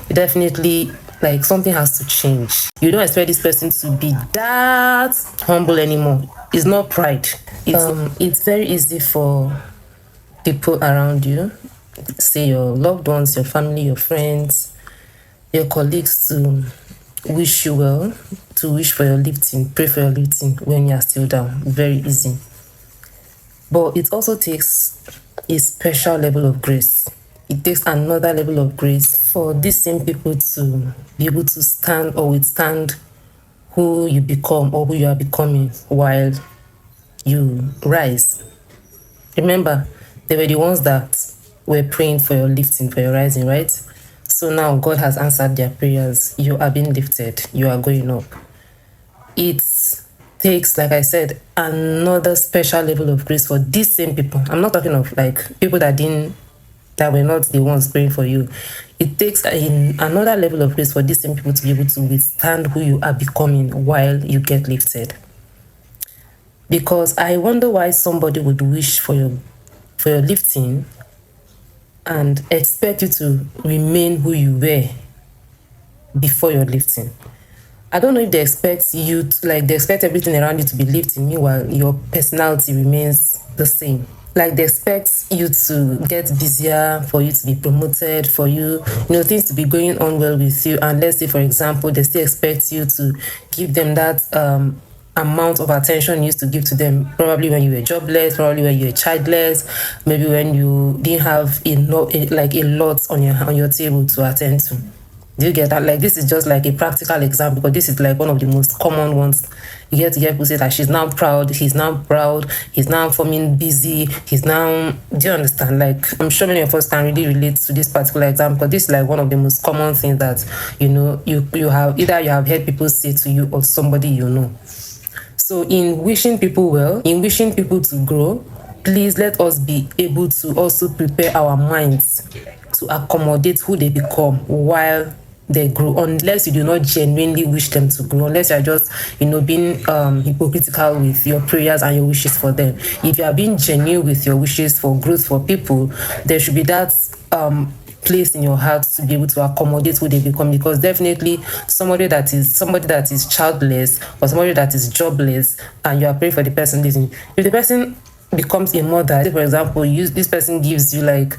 definitely, like, something has to change. You don't expect this person to be that humble anymore. It's not pride. It's very easy for people around you, say your loved ones, your family, your friends, your colleagues, to wish you well, to wish for your lifting, pray for your lifting when you are still down. Very easy. But it also takes a special level of grace. It takes another level of grace for these same people to be able to stand or withstand who you become or who you are becoming while you rise. Remember, they were the ones that were praying for your lifting, for your rising, right? So now God has answered their prayers. You are being lifted. You are going up. It takes, like I said, another special level of grace for these same people. I'm not talking of like people that were not the ones praying for you. It takes another level of grace for these same people to be able to withstand who you are becoming while you get lifted. Because I wonder why somebody would wish for your lifting and expect you to remain who you were before your lifting. I don't know if they expect you to, like, they expect everything around you to be lifting, meanwhile your personality remains the same. Like, they expect you to get busier, for you to be promoted, for you, things to be going on well with you. And let's say, for example, they still expect you to give them that amount of attention you used to give to them, probably when you were jobless, probably when you were childless, maybe when you didn't have a lot on your table to attend to. Do you get that? Like, this is just like a practical example, because this is like one of the most common ones. You get to hear people say that she's now proud, he's now proud, he's now forming busy, he's now, do you understand? Like, I'm sure many of us can really relate to this particular example, because this is like one of the most common things that, you have heard people say to you or somebody you know. So in wishing people well, in wishing people to grow, please let us be able to also prepare our minds to accommodate who they become while they grow, unless you do not genuinely wish them to grow, unless you're just, being hypocritical with your prayers and your wishes for them. If you are being genuine with your wishes for growth for people, there should be that place in your heart to be able to accommodate who they become. Because definitely somebody that is childless or somebody that is jobless and you are praying for the person living, if the person becomes a mother, for example, this person gives you like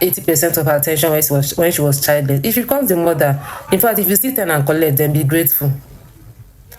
80% of her attention when she was childless. If she becomes a mother, in fact, if you sit down and collect, then be grateful.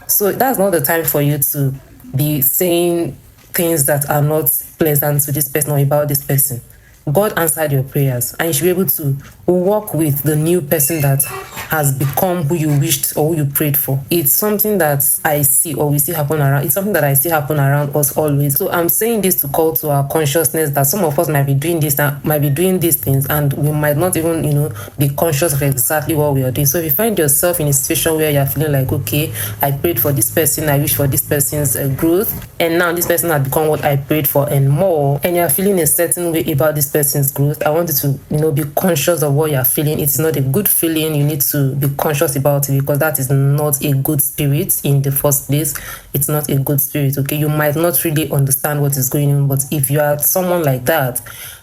So that's not the time for you to be saying things that are not pleasant to this person or about this person. God answered your prayers, and you should be able to walk with the new person that has become who you wished or who you prayed for. It's something that I see, or we see happen around. It's something that I see happen around us always. So I'm saying this to call to our consciousness that some of us might be doing this, might be doing these things, and we might not even, be conscious of exactly what we are doing. So if you find yourself in a situation where you're feeling like, okay, I prayed for this person, I wish for this person's growth, and now this person has become what I prayed for and more, and you're feeling a certain way about this person's growth, I want you to, be conscious of what you're feeling. It's not a good feeling. You need to be conscious about it, because that is not a good spirit in the first place. It's not a good spirit, okay? You might not really understand what is going on, but if you are someone like that,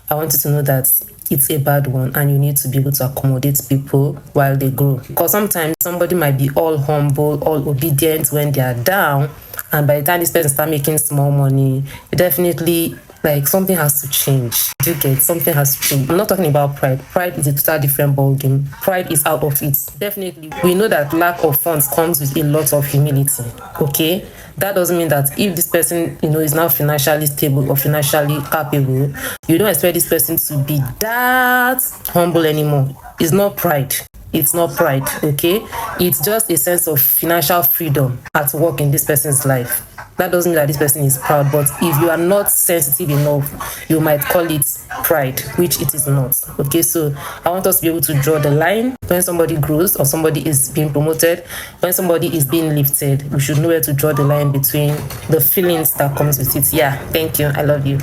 I want you to know that it's a bad one, and you need to be able to accommodate people while they grow. Because sometimes somebody might be all humble, all obedient when they are down, and by the time this person start making small money, definitely, like, something has to change. You get, something has to change. I'm not talking about pride. Pride is a total different ballgame. Pride is out of it. Definitely, we know that lack of funds comes with a lot of humility. Okay, that doesn't mean that if this person, is now financially stable or financially capable, you don't expect this person to be that humble anymore. It's not pride. It's not pride, okay? It's just a sense of financial freedom at work in this person's life. That doesn't mean that this person is proud, but if you are not sensitive enough, you might call it pride, which it is not. Okay, so I want us to be able to draw the line when somebody grows or somebody is being promoted, when somebody is being lifted. We should know where to draw the line between the feelings that comes with it. Yeah, thank you. I love you.